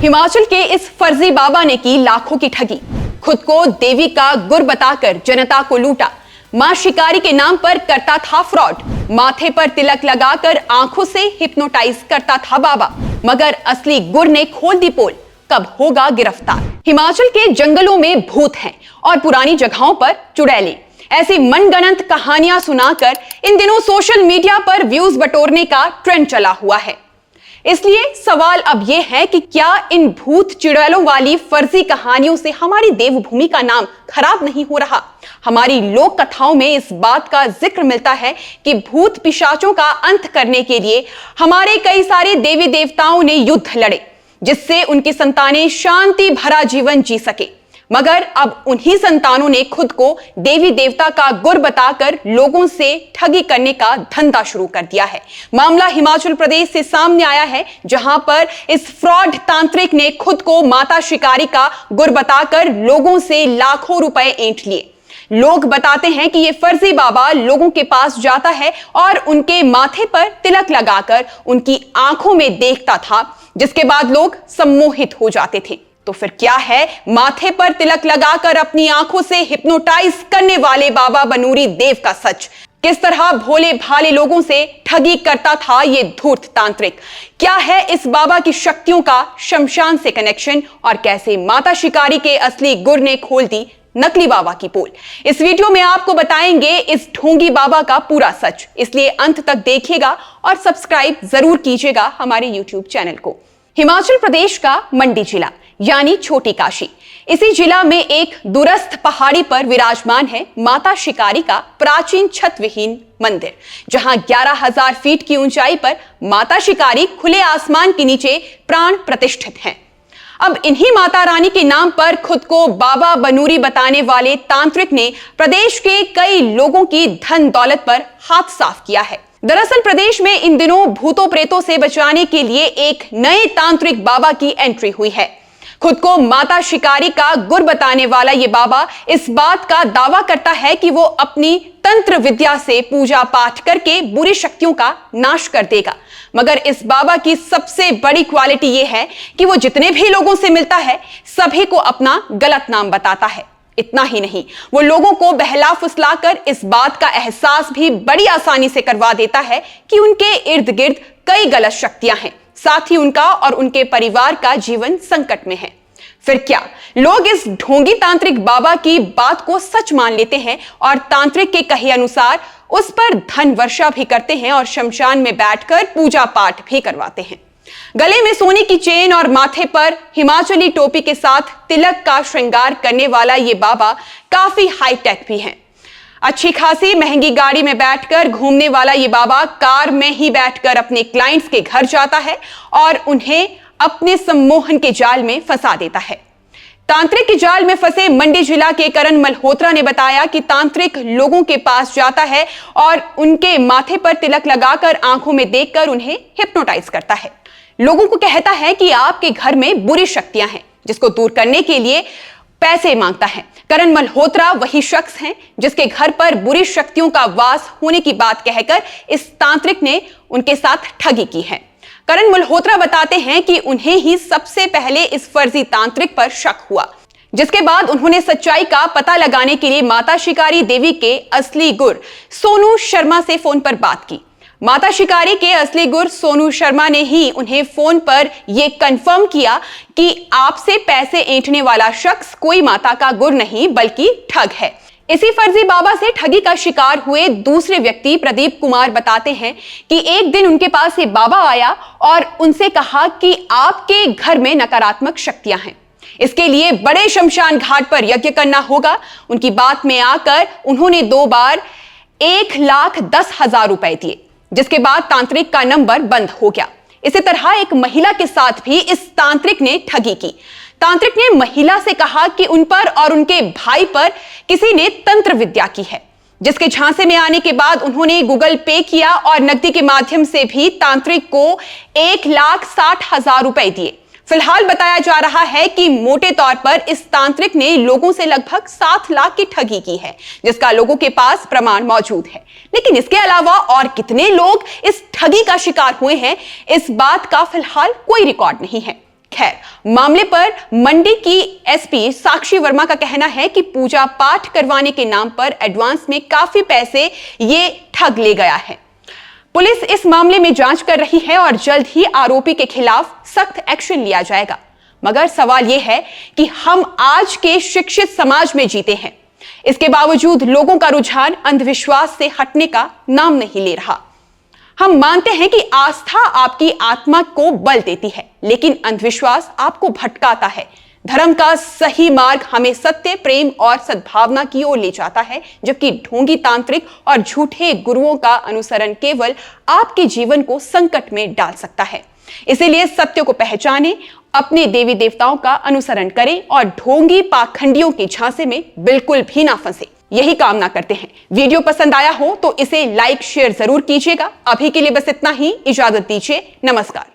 हिमाचल के इस फर्जी बाबा ने की लाखों की ठगी। खुद को देवी का गुर बताकर जनता को लूटा। मां शिकारी के नाम पर करता था फ्रॉड। माथे पर तिलक लगाकर आंखों से हिप्नोटाइज करता था बाबा, मगर असली गुर ने खोल दी पोल। कब होगा गिरफ्तार? हिमाचल के जंगलों में भूत हैं और पुरानी जगहों पर चुड़ैलें। ऐसी मनगढ़ंत कहानियां सुनाकर इन दिनों सोशल मीडिया पर व्यूज बटोरने का ट्रेंड चला हुआ है। इसलिए सवाल अब यह है कि क्या इन भूत चुड़ैलों वाली फर्जी कहानियों से हमारी देवभूमि का नाम खराब नहीं हो रहा? हमारी लोक कथाओं में इस बात का जिक्र मिलता है कि भूत पिशाचों का अंत करने के लिए हमारे कई सारे देवी देवताओं ने युद्ध लड़े, जिससे उनकी संतानें शांति भरा जीवन जी सके। मगर अब उन्हीं संतानों ने खुद को देवी देवता का गुर बताकर लोगों से ठगी करने का धंधा शुरू कर दिया है। मामला हिमाचल प्रदेश से सामने आया है, जहां पर इस फ्रॉड तांत्रिक ने खुद को माता शिकारी का गुर बताकर लोगों से लाखों रुपए ऐंठ लिए। लोग बताते हैं कि ये फर्जी बाबा लोगों के पास जाता है और उनके माथे पर तिलक लगाकर उनकी आंखों में देखता था, जिसके बाद लोग सम्मोहित हो जाते थे। तो फिर क्या है माथे पर तिलक लगाकर अपनी आंखों से हिप्नोटाइज करने वाले बाबा बनूरी देव का सच? किस तरह भोले भाले लोगों से ठगी करता था ये धूर्त तांत्रिक? क्या है इस बाबा की शक्तियों का शमशान से कनेक्शन, और कैसे माता शिकारी के असली गुर ने खोल दी नकली बाबा की पोल? इस वीडियो में आपको बताएंगे इस ढोंगी बाबा का पूरा सच, इसलिए अंत तक देखिएगा और सब्सक्राइब जरूर कीजिएगा हमारे YouTube चैनल को। हिमाचल प्रदेश का मंडी जिला यानी छोटी काशी, इसी जिला में एक दूरस्थ पहाड़ी पर विराजमान है माता शिकारी का प्राचीन छत विहीन मंदिर, जहां 11,000 फीट की ऊंचाई पर माता शिकारी खुले आसमान के नीचे प्राण प्रतिष्ठित हैं। अब इन्हीं माता रानी के नाम पर खुद को बाबा बनूरी बताने वाले तांत्रिक ने प्रदेश के कई लोगों की धन दौलत पर हाथ साफ किया है। दरअसल प्रदेश में इन दिनों भूतों प्रेतों से बचाने के लिए एक नए तांत्रिक बाबा की एंट्री हुई है। खुद को माता शिकारी का गुर बताने वाला ये बाबा इस बात का दावा करता है कि वो अपनी तंत्र विद्या से पूजा पाठ करके बुरी शक्तियों का नाश कर देगा। मगर इस बाबा की सबसे बड़ी क्वालिटी ये है कि वो जितने भी लोगों से मिलता है सभी को अपना गलत नाम बताता है। इतना ही नहीं, वो लोगों को बहला फुसलाकर इस बात का एहसास भी बड़ी आसानी से करवा देता है कि उनके इर्द गिर्द कई गलत शक्तियां हैं, साथ ही उनका और उनके परिवार का जीवन संकट में है। फिर क्या लोग इस ढोंगी तांत्रिक बाबा की बात को सच मान लेते हैं और तांत्रिक के कहे अनुसार उस पर धन वर्षा भी करते हैं और शमशान में बैठकर पूजा पाठ भी करवाते हैं। गले में सोने की चेन और माथे पर हिमाचली टोपी के साथ तिलक का श्रृंगार करने वाला ये बाबा काफी हाईटेक भी है। अच्छी खासी महंगी गाड़ी में बैठकर घूमने वाला ये बाबा कार में ही बैठकर अपने क्लाइंट्स के घर जाता है और उन्हें अपने सम्मोहन के जाल में फंसा देता है। तांत्रिक के जाल में फंसे मंडी जिला के करण मल्होत्रा ने बताया कि तांत्रिक लोगों के पास जाता है और उनके माथे पर तिलक लगाकर आंखों में देखकर उन्हें हिप्नोटाइज करता है। लोगों को कहता है कि आपके घर में बुरी शक्तियां हैं, जिसको दूर करने के लिए पैसे मांगता है। करण मल्होत्रा वही शख्स हैं जिसके घर पर बुरी शक्तियों का वास होने की बात कहकर इस तांत्रिक ने उनके साथ ठगी की है। करण मल्होत्रा बताते हैं कि उन्हें ही सबसे पहले इस फर्जी तांत्रिक पर शक हुआ, जिसके बाद उन्होंने सच्चाई का पता लगाने के लिए माता शिकारी देवी के असली गुर सोनू शर्मा से फोन पर बात की। माता शिकारी के असली गुर सोनू शर्मा ने ही उन्हें फोन पर यह कंफर्म किया कि आपसे पैसे ऐंठने वाला शख्स कोई माता का गुर नहीं बल्कि ठग है। इसी फर्जी बाबा से ठगी का शिकार हुए दूसरे व्यक्ति प्रदीप कुमार बताते हैं कि एक दिन उनके पास ये बाबा आया और उनसे कहा कि आपके घर में नकारात्मक शक्तियां हैं, इसके लिए बड़े शमशान घाट पर यज्ञ करना होगा। उनकी बात में आकर उन्होंने 2 बार 1,10,000 रुपए दिए, जिसके बाद तांत्रिक का नंबर बंद हो गया। इसी तरह एक महिला के साथ भी इस तांत्रिक ने ठगी की। तांत्रिक ने महिला से कहा कि उन पर और उनके भाई पर किसी ने तंत्र विद्या की है, जिसके झांसे में आने के बाद उन्होंने गूगल पे किया और नकदी के माध्यम से भी तांत्रिक को 1,60,000 रुपए दिए। फिलहाल बताया जा रहा है कि मोटे तौर पर इस तांत्रिक ने लोगों से लगभग 7 लाख की ठगी की है, जिसका लोगों के पास प्रमाण मौजूद है। लेकिन इसके अलावा और कितने लोग इस ठगी का शिकार हुए हैं, इस बात का फिलहाल कोई रिकॉर्ड नहीं है। खैर, मामले पर मंडी की एसपी साक्षी वर्मा का कहना है कि पूजा पाठ करवाने के नाम पर एडवांस में काफी पैसे ये ठग ले गया है। पुलिस इस मामले में जांच कर रही है और जल्द ही आरोपी के खिलाफ सख्त एक्शन लिया जाएगा। मगर सवाल यह है कि हम आज के शिक्षित समाज में जीते हैं, इसके बावजूद लोगों का रुझान अंधविश्वास से हटने का नाम नहीं ले रहा। हम मानते हैं कि आस्था आपकी आत्मा को बल देती है, लेकिन अंधविश्वास आपको भटकाता है। धर्म का सही मार्ग हमें सत्य, प्रेम और सद्भावना की ओर ले जाता है, जबकि ढोंगी तांत्रिक और झूठे गुरुओं का अनुसरण केवल आपके जीवन को संकट में डाल सकता है। इसीलिए सत्य को पहचानें, अपने देवी देवताओं का अनुसरण करें और ढोंगी पाखंडियों के झांसे में बिल्कुल भी ना फंसे, यही कामना करते हैं। वीडियो पसंद आया हो तो इसे लाइक शेयर जरूर कीजिएगा। अभी के लिए बस इतना ही, इजाजत दीजिए, नमस्कार।